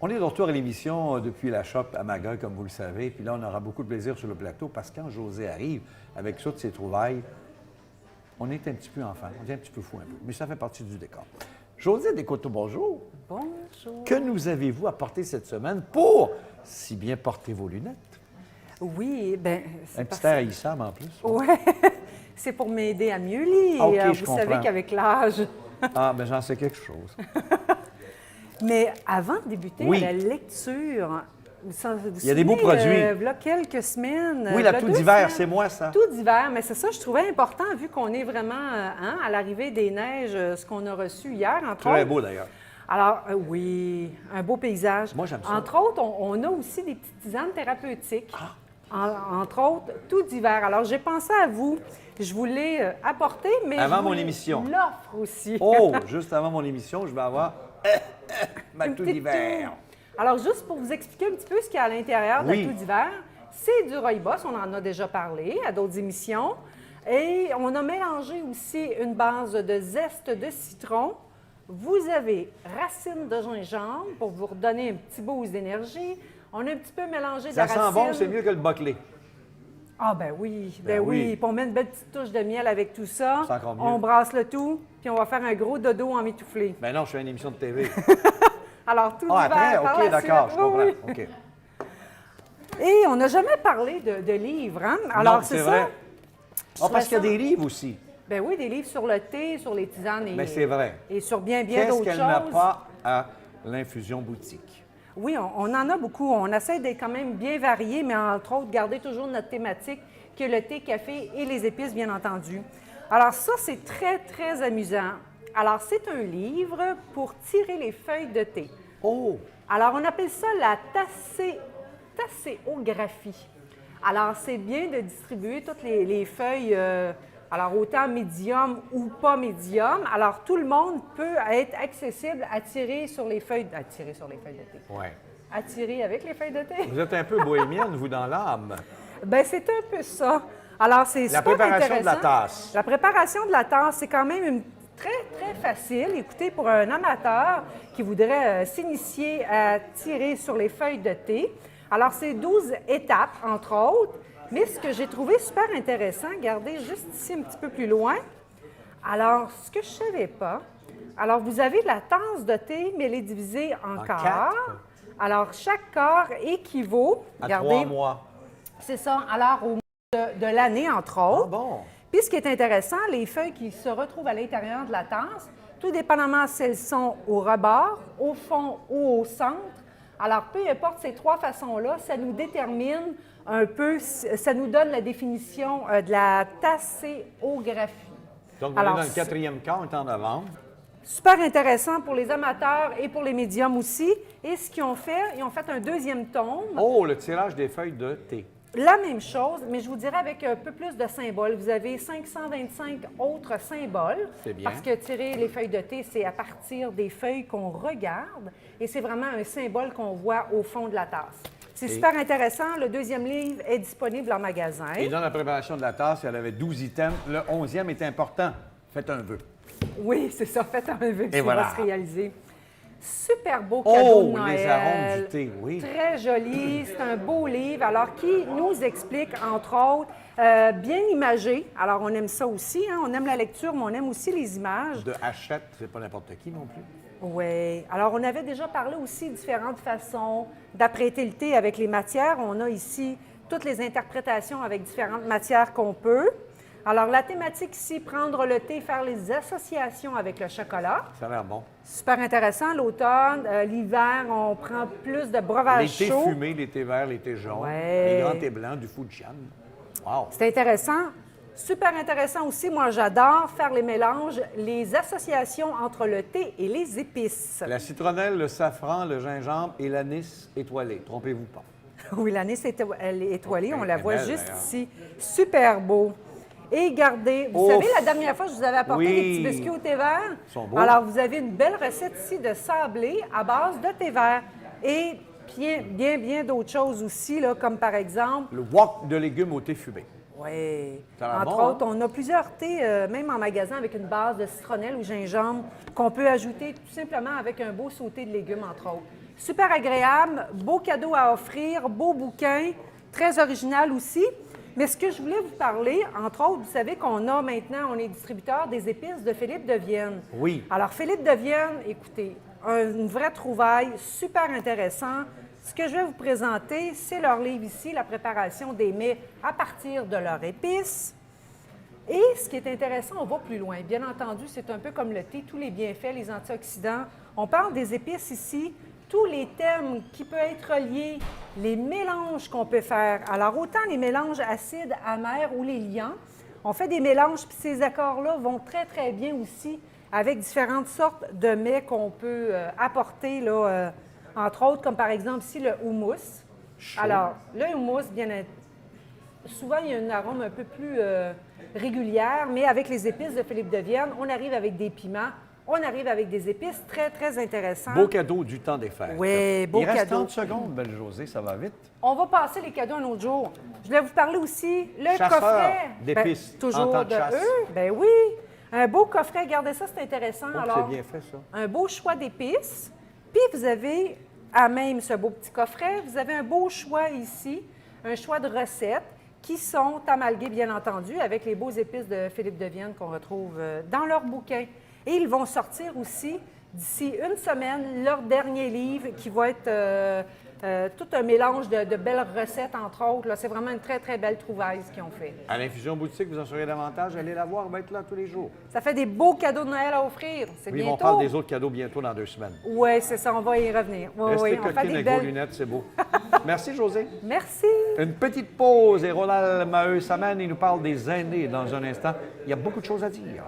On est de retour à l'émission depuis la shop à Magog, comme vous le savez. Puis là, on aura beaucoup de plaisir sur le plateau parce que quand José arrive avec toutes ses trouvailles, on est un petit peu enfant, on est un petit peu fou un peu. Mais ça fait partie du décor. José Descoteaux, bonjour. Bonjour. Que nous avez-vous apporté cette semaine pour si bien porter vos lunettes? Oui, bien... Un petit air haïssable en plus. Oui, c'est pour m'aider à mieux lire. OK, je vous savez comprends. qu'avec l'âge... Ah, bien j'en sais quelque chose. Mais avant de débuter Oui. la lecture, Il y a des beaux produits. Il y a quelques semaines. Oui, v'là la tout 2 d'hiver, semaines, c'est moi ça. Tout d'hiver, mais c'est ça, je trouvais important, vu qu'on est vraiment à l'arrivée des neiges, ce qu'on a reçu hier, entre Très autres. beau d'ailleurs. Alors, oui, un beau paysage. Moi, j'aime ça. Entre autres, on a aussi des petites tisanes thérapeutiques. Ah. Entre autres, tout d'hiver. Alors, j'ai pensé à vous. Je vous l'ai apporté, mais Avant je mon vous émission. l'offre aussi. Oh, juste avant mon émission, je vais avoir ma Une tout petite d'hiver. tour. Alors, juste pour vous expliquer un petit peu ce qu'il y a à l'intérieur de Oui. la tout d'hiver, c'est du rooibos, on en a déjà parlé à d'autres émissions. Et on a mélangé aussi une base de zeste de citron. Vous avez racines de gingembre pour vous redonner un petit boost d'énergie. On a un petit peu mélangé de Ça la sent racine. bon, c'est mieux que le boclé. Ah ben oui, Ben ben oui. oui. Puis on met une belle petite touche de miel avec tout ça. C'est encore mieux. On brasse le tout, puis on va faire un gros dodo en mitouflé. Ben non, je fais une émission de TV. Alors, tout Ah, d'hiver, après? par OK, la d'accord, suite. je comprends. Oui, oui. OK. Et on n'a jamais parlé de livres, hein? Alors, Non, c'est ça. vrai. Ah, parce qu'il y a ça. des livres aussi. Ben oui, des livres sur le thé, sur les tisanes et, Mais c'est vrai. et sur bien Qu'est-ce d'autres qu'elle n'a choses. pas à l'infusion boutique? Oui, on en a beaucoup. On essaie d'être quand même bien varié, mais entre autres, garder toujours notre thématique, qui est le thé, café et les épices, bien entendu. Alors ça, c'est très, très amusant. Alors, c'est un livre pour tirer les feuilles de thé. Oh! Alors, on appelle ça la tasséographie. Alors, c'est bien de distribuer toutes les feuilles, alors autant médium ou pas médium. Alors, tout le monde peut être accessible à tirer sur les feuilles, de thé. Oui. À tirer avec les feuilles de thé. Vous êtes un peu bohémienne, vous, dans l'âme. Bien, c'est un peu ça. Alors, c'est La super préparation de la intéressant. tasse. La préparation de la tasse, c'est quand même très, très facile. Écoutez, pour un amateur qui voudrait s'initier à tirer sur les feuilles de thé. Alors, c'est 12 étapes, entre autres. Mais ce que j'ai trouvé super intéressant, regardez juste ici un petit peu plus loin. Alors, ce que je ne savais pas, alors vous avez la tasse de thé, mais elle est divisée en En quarts. 4? Alors, chaque quart équivaut, À regardez, 3 mois. c'est ça, alors au mois de l'année, entre autres. Ah bon? Puis, ce qui est intéressant, les feuilles qui se retrouvent à l'intérieur de la tasse, tout dépendamment si elles sont au rebord, au fond ou au centre. Alors, peu importe ces 3 façons-là, ça nous détermine un peu, ça nous donne la définition de la tasséographie. Donc, on Alors, est dans le 4e quart, on est en novembre. Super intéressant pour les amateurs et pour les médiums aussi. Et ce qu'ils ont fait, ils ont fait un 2e tome. Oh, le tirage des feuilles de thé. La même chose, mais je vous dirais avec un peu plus de symboles. Vous avez 525 autres symboles. C'est bien. Parce que tirer les feuilles de thé, c'est à partir des feuilles qu'on regarde et c'est vraiment un symbole qu'on voit au fond de la tasse. C'est super intéressant. Le 2e livre est disponible en magasin. Et dans la préparation de la tasse, elle avait 12 items. Le 11e est important. Faites un vœu. Oui, c'est ça. Faites un vœu qui voilà. va se réaliser. Super beau cadeau de Oh, Noël. les arômes du thé, oui. Très joli. C'est un beau livre. Alors, qui nous explique, entre autres, bien imagé. Alors, on aime ça aussi. Hein? On aime la lecture, mais on aime aussi les images. De Hachette, c'est pas n'importe qui non plus. Oui. Alors, on avait déjà parlé aussi de différentes façons d'apprêter le thé avec les matières. On a ici toutes les interprétations avec différentes matières qu'on peut. Alors, la thématique ici, prendre le thé, faire les associations avec le chocolat. Ça a l'air bon. Super intéressant. L'automne, l'hiver, on prend plus de Les breuvage thés chaud. fumés, les thés verts, les thés jaunes, Ouais. les grands thés blancs, du Fujian. Wow! C'est intéressant. Super intéressant aussi. Moi, j'adore faire les mélanges, les associations entre le thé et les épices. La citronnelle, le safran, le gingembre et l'anis étoilé. Trompez-vous pas. Oui, l'anis elle est étoilée. On la Elle est voit belle, juste d'ailleurs. ici. Super beau. Et gardez, vous Ouf! savez, la dernière fois, je vous avais apporté Oui. des petits biscuits au thé vert. Ils sont beaux. Alors, vous avez une belle recette ici de sablé à base de thé vert. Et bien d'autres choses aussi, là, comme par exemple, Le wok de légumes au thé fumé. oui. Ça a l'air Entre bon, autres, on a plusieurs thés, même en magasin, avec une base de citronnelle ou gingembre qu'on peut ajouter tout simplement avec un beau sauté de légumes, entre autres. Super agréable, beau cadeau à offrir, beau bouquin, très original aussi. Mais ce que je voulais vous parler, entre autres, vous savez qu'on a maintenant, on est distributeur des épices de Philippe de Vienne. Oui. Alors, Philippe de Vienne, écoutez, une vraie trouvaille, super intéressant. Ce que je vais vous présenter, c'est leur livre ici, la préparation des mets à partir de leurs épices. Et ce qui est intéressant, on va plus loin. Bien entendu, c'est un peu comme le thé, tous les bienfaits, les antioxydants. On parle des épices ici, tous les thèmes qui peuvent être liés, les mélanges qu'on peut faire. Alors, autant les mélanges acides, amers ou les liants, on fait des mélanges, puis ces accords-là vont très, très bien aussi avec différentes sortes de mets qu'on peut apporter, là, entre autres, comme par exemple ici le houmous. Alors, le houmous, souvent, il y a une arôme un peu plus régulière, mais avec les épices de Philippe de Vienne, on arrive avec des piments, on arrive avec des épices très, très intéressants. Beau cadeau du temps des fêtes. Oui, beau cadeau. Il reste 30 secondes, belle Josée, ça va vite. On va passer les cadeaux un autre jour. Je voulais vous parler aussi, le Chasseur coffret. d'épices, toujours en temps de de chasse. eux. Ben oui. Un beau coffret, regardez ça, c'est intéressant. Oh, Alors, c'est bien fait, ça. un beau choix d'épices. Puis vous avez, à même ce beau petit coffret, vous avez un beau choix ici, un choix de recettes qui sont amalguées, bien entendu, avec les beaux épices de Philippe de Vienne qu'on retrouve dans leur bouquin. Et ils vont sortir aussi, d'ici une semaine, leur dernier livre qui va être tout un mélange de belles recettes, entre autres. Là. C'est vraiment une très, très belle trouvaille, ce qu'ils ont fait. À l'Infusion Boutique, vous en saurez davantage. Allez la voir, on va être là tous les jours. Ça fait des beaux cadeaux de Noël à offrir. C'est Oui, bientôt. on parle des autres cadeaux bientôt dans 2 semaines. Oui, c'est ça, on va y revenir. Oui, Restez on fait coquine des avec vos belles... lunettes, c'est beau. Merci, Josée. Merci. Une petite pause et Ronald Maheu-Saman, il nous parle des aînés dans un instant. Il y a beaucoup de choses à dire.